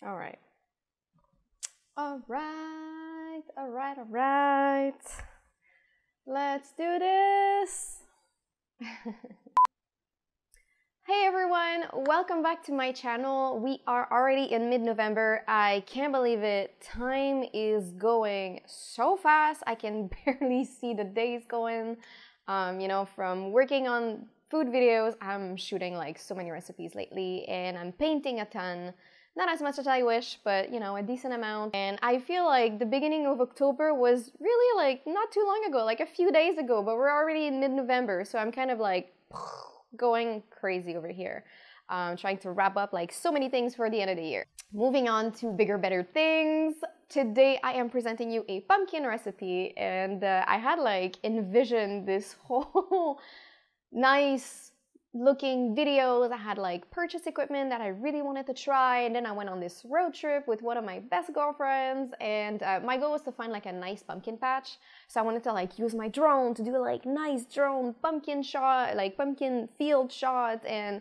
All right. All right. All right. All right. Let's do this. Hey everyone, welcome back to my channel. We are already in mid-November. I can't believe it. Time is going so fast. I can barely see the days going. From working on food videos, I'm shooting like so many recipes lately, and I'm painting a ton. Not as much as I wish, but a decent amount. And I feel like the beginning of October was really like not too long ago, like a few days ago, but we're already in mid-November, so I'm kind of like going crazy over here, trying to wrap up like so many things for the end of the year. Moving on to bigger, better things. Today I am presenting you a pumpkin recipe, and I had like envisioned this whole nice looking videos. I had like purchase equipment that I really wanted to try, and then I went on this road trip with one of my best girlfriends, and my goal was to find like a nice pumpkin patch. So I wanted to like use my drone to do like nice drone pumpkin shot, like pumpkin field shots, and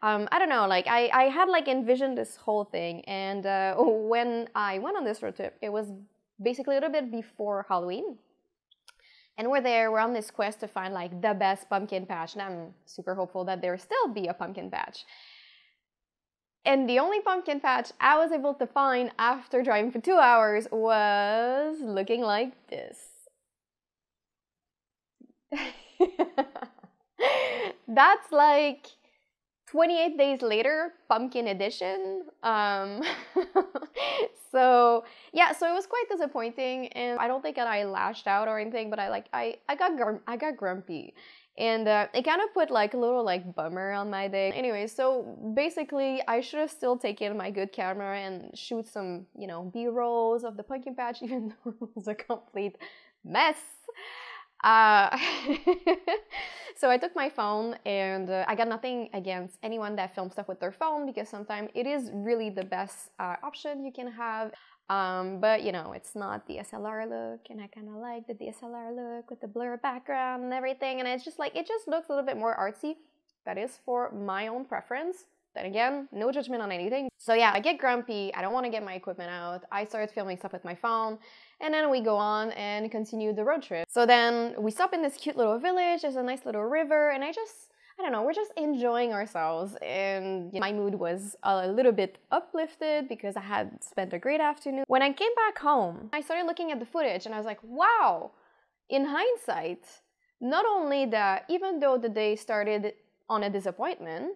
I don't know, like I had like envisioned this whole thing. And when I went on this road trip, it was basically a little bit before Halloween. And we're on this quest to find like the best pumpkin patch, and I'm super hopeful that there still be a pumpkin patch. And the only pumpkin patch I was able to find after driving for 2 hours was looking like this. That's like 28 days later, pumpkin edition. So it was quite disappointing, and I don't think that I lashed out or anything, but I got grumpy, and it kind of put like a little like bummer on my day. Anyway, so basically I should have still taken my good camera and shoot some B-rolls of the pumpkin patch, even though it was a complete mess. So I took my phone, and I got nothing against anyone that films stuff with their phone, because sometimes it is really the best option you can have. But it's not DSLR look, and I kind of like the DSLR look with the blur background and everything, and it's just like, it just looks a little bit more artsy. That is for my own preference. Then again, no judgment on anything. So yeah, I get grumpy, I don't want to get my equipment out, I started filming stuff with my phone, and then we go on and continue the road trip. So then we stop in this cute little village, there's a nice little river, and I don't know, we're just enjoying ourselves, and my mood was a little bit uplifted because I had spent a great afternoon. When I came back home, I started looking at the footage, and I was like, wow, in hindsight, not only that, even though the day started on a disappointment,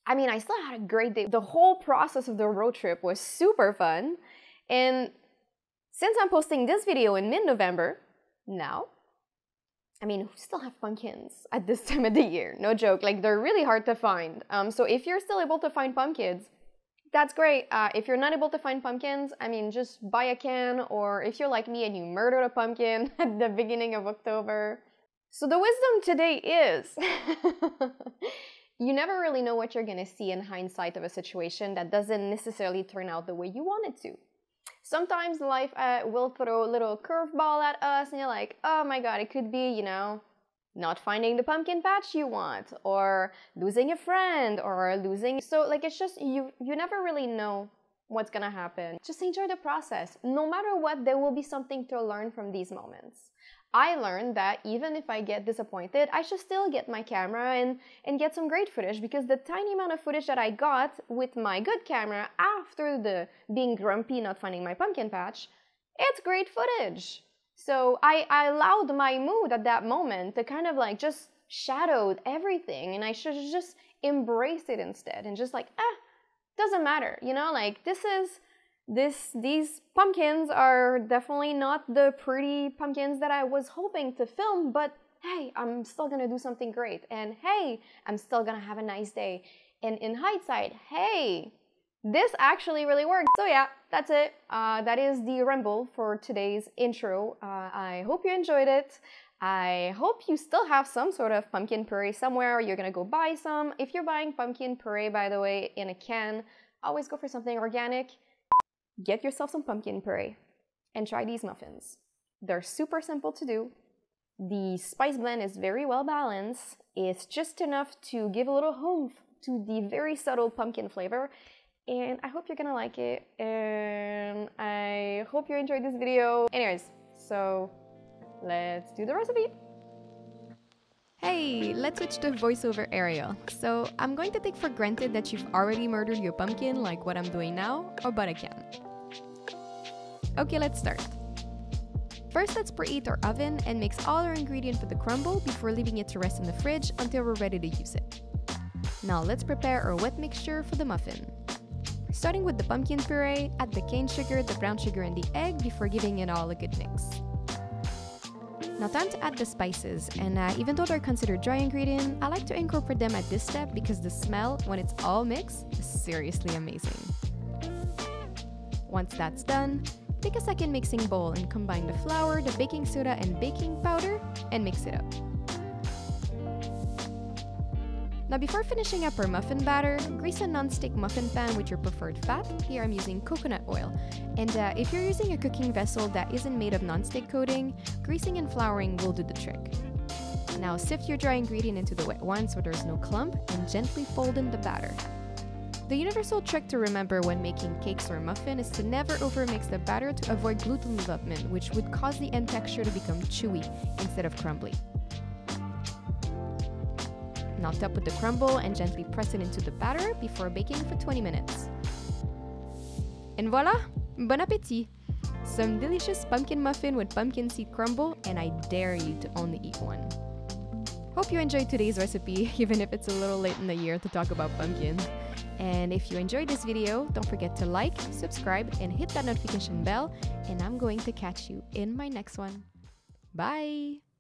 I mean, I still had a great day. The whole process of the road trip was super fun. And since I'm posting this video in mid-November, now, I mean, we still have pumpkins at this time of the year. No joke, like they're really hard to find. So if you're still able to find pumpkins, that's great. If you're not able to find pumpkins, I mean, just buy a can, or if you're like me and you murdered a pumpkin at the beginning of October. So the wisdom today is, you never really know what you're gonna see in hindsight of a situation that doesn't necessarily turn out the way you want it to. Sometimes life will throw a little curveball at us, and you're like, oh my god, it could be, not finding the pumpkin patch you want, or losing a friend, or losing... So like, it's just, you never really know what's gonna happen. Just enjoy the process. No matter what, there will be something to learn from these moments. I learned that even if I get disappointed, I should still get my camera and get some great footage, because the tiny amount of footage that I got with my good camera after the being grumpy not finding my pumpkin patch, it's great footage. So I allowed my mood at that moment to kind of like just shadow everything, and I should just embrace it instead and just like, doesn't matter, like these pumpkins are definitely not the pretty pumpkins that I was hoping to film, but hey, I'm still gonna do something great, and hey, I'm still gonna have a nice day. And in hindsight, hey, this actually really worked. So yeah, that's it. That is the ramble for today's intro. I hope you enjoyed it. I hope you still have some sort of pumpkin puree somewhere, or you're gonna go buy some. If you're buying pumpkin puree, by the way, in a can, always go for something organic. Get yourself some pumpkin puree and try these muffins. They're super simple to do. The spice blend is very well balanced. It's just enough to give a little oomph to the very subtle pumpkin flavor. and I hope you're gonna like it, and I hope you enjoyed this video. Anyways, so let's do the recipe. Hey, let's switch to voiceover Ariel. So I'm going to take for granted that you've already murdered your pumpkin like what I'm doing now, but I can. Okay, let's start. First, let's preheat our oven and mix all our ingredients with the crumble before leaving it to rest in the fridge until we're ready to use it. Now let's prepare our wet mixture for the muffin. Starting with the pumpkin puree, add the cane sugar, the brown sugar, and the egg before giving it all a good mix. Now time to add the spices, and even though they're considered dry ingredients, I like to incorporate them at this step because the smell, when it's all mixed, is seriously amazing. Once that's done, take a second mixing bowl and combine the flour, the baking soda, and baking powder, and mix it up. Now before finishing up our muffin batter, grease a non-stick muffin pan with your preferred fat. Here I'm using coconut oil. And if you're using a cooking vessel that isn't made of non-stick coating, greasing and flouring will do the trick. Now sift your dry ingredient into the wet one so there's no clump, and gently fold in the batter. The universal trick to remember when making cakes or muffin is to never overmix the batter to avoid gluten development, which would cause the end texture to become chewy instead of crumbly. Now top with the crumble and gently press it into the batter before baking for 20 minutes. And voila! Bon appétit! Some delicious pumpkin muffin with pumpkin seed crumble, and I dare you to only eat one. Hope you enjoyed today's recipe, even if it's a little late in the year to talk about pumpkin. And if you enjoyed this video, don't forget to like, subscribe, and hit that notification bell, and I'm going to catch you in my next one. Bye!